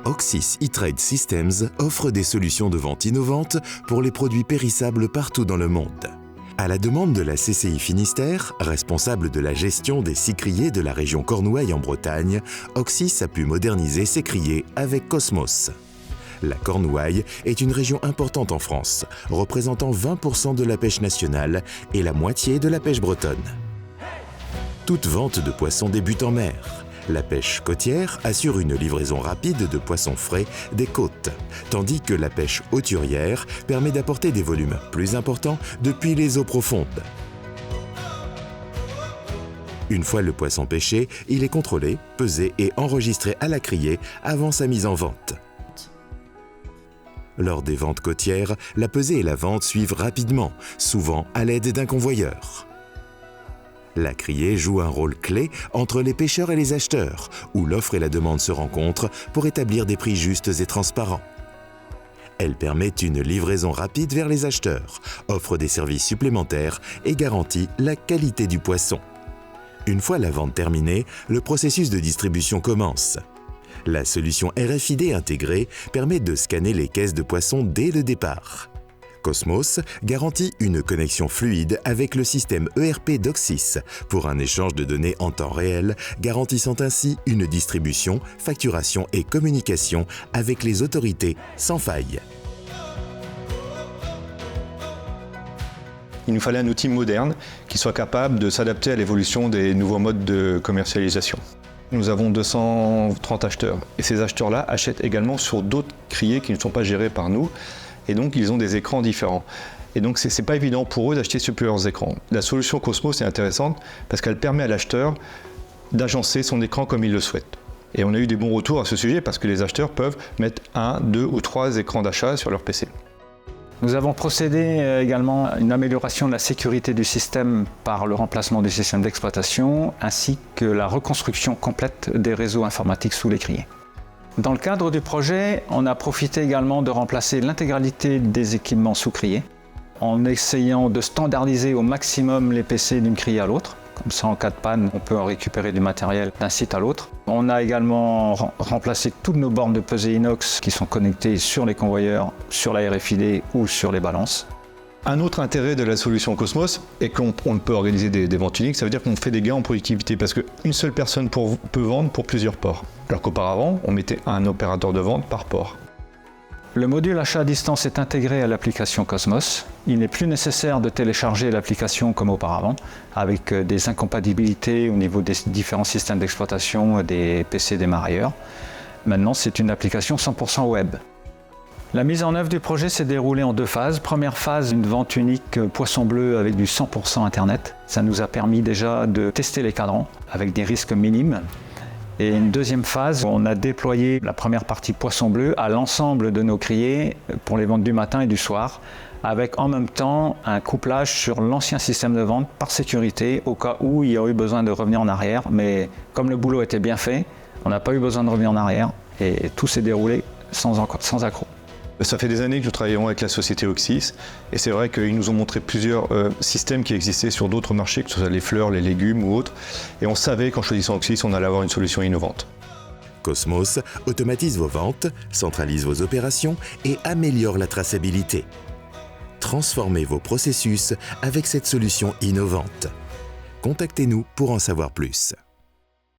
Oxys E-Trade Systems offre des solutions de vente innovantes pour les produits périssables partout dans le monde. À la demande de la CCI Finistère, responsable de la gestion des 6 criées de la région Cornouailles en Bretagne, Oxys a pu moderniser ses criées avec Cosmos. La Cornouaille est une région importante en France, représentant 20% de la pêche nationale et la moitié de la pêche bretonne. Toute vente de poissons débute en mer. La pêche côtière assure une livraison rapide de poissons frais des côtes, tandis que la pêche hauturière permet d'apporter des volumes plus importants depuis les eaux profondes. Une fois le poisson pêché, il est contrôlé, pesé et enregistré à la criée avant sa mise en vente. Lors des ventes côtières, la pesée et la vente suivent rapidement, souvent à l'aide d'un convoyeur. La criée joue un rôle clé entre les pêcheurs et les acheteurs, où l'offre et la demande se rencontrent pour établir des prix justes et transparents. Elle permet une livraison rapide vers les acheteurs, offre des services supplémentaires et garantit la qualité du poisson. Une fois la vente terminée, le processus de distribution commence. La solution RFID intégrée permet de scanner les caisses de poissons dès le départ. Cosmos garantit une connexion fluide avec le système ERP d'Oxys pour un échange de données en temps réel, garantissant ainsi une distribution, facturation et communication avec les autorités sans faille. Il nous fallait un outil moderne qui soit capable de s'adapter à l'évolution des nouveaux modes de commercialisation. Nous avons 230 acheteurs et ces acheteurs-là achètent également sur d'autres criées qui ne sont pas gérées par nous. Et donc, ils ont des écrans différents. Et donc, ce n'est pas évident pour eux d'acheter sur plusieurs écrans. La solution Cosmos est intéressante parce qu'elle permet à l'acheteur d'agencer son écran comme il le souhaite. Et on a eu des bons retours à ce sujet parce que les acheteurs peuvent mettre 1, 2 ou 3 écrans d'achat sur leur PC. Nous avons procédé également à une amélioration de la sécurité du système par le remplacement du système d'exploitation ainsi que la reconstruction complète des réseaux informatiques sous les criées. Dans le cadre du projet, on a profité également de remplacer l'intégralité des équipements sous criée en essayant de standardiser au maximum les PC d'une criée à l'autre. Comme ça, en cas de panne, on peut en récupérer du matériel d'un site à l'autre. On a également remplacé toutes nos bornes de pesée inox qui sont connectées sur les convoyeurs, sur la RFID ou sur les balances. Un autre intérêt de la solution Cosmos est qu'on peut organiser des ventes uniques, ça veut dire qu'on fait des gains en productivité parce qu'une seule personne peut vendre pour plusieurs ports. Alors qu'auparavant, on mettait un opérateur de vente par port. Le module achat à distance est intégré à l'application Cosmos. Il n'est plus nécessaire de télécharger l'application comme auparavant, avec des incompatibilités au niveau des différents systèmes d'exploitation des PC des mareyeurs. Maintenant, c'est une application 100% web. La mise en œuvre du projet s'est déroulée en 2 phases. Première phase, une vente unique poisson bleu avec du 100% Internet. Ça nous a permis déjà de tester les cadrans avec des risques minimes. Et une deuxième phase, on a déployé la première partie poisson bleu à l'ensemble de nos criées pour les ventes du matin et du soir, avec en même temps un couplage sur l'ancien système de vente par sécurité au cas où il y aurait eu besoin de revenir en arrière. Mais comme le boulot était bien fait, on n'a pas eu besoin de revenir en arrière et tout s'est déroulé sans accroc. Ça fait des années que nous travaillons avec la société Oxys et c'est vrai qu'ils nous ont montré plusieurs systèmes qui existaient sur d'autres marchés, que ce soit les fleurs, les légumes ou autres. Et on savait qu'en choisissant Oxys, on allait avoir une solution innovante. Cosmos automatise vos ventes, centralise vos opérations et améliore la traçabilité. Transformez vos processus avec cette solution innovante. Contactez-nous pour en savoir plus.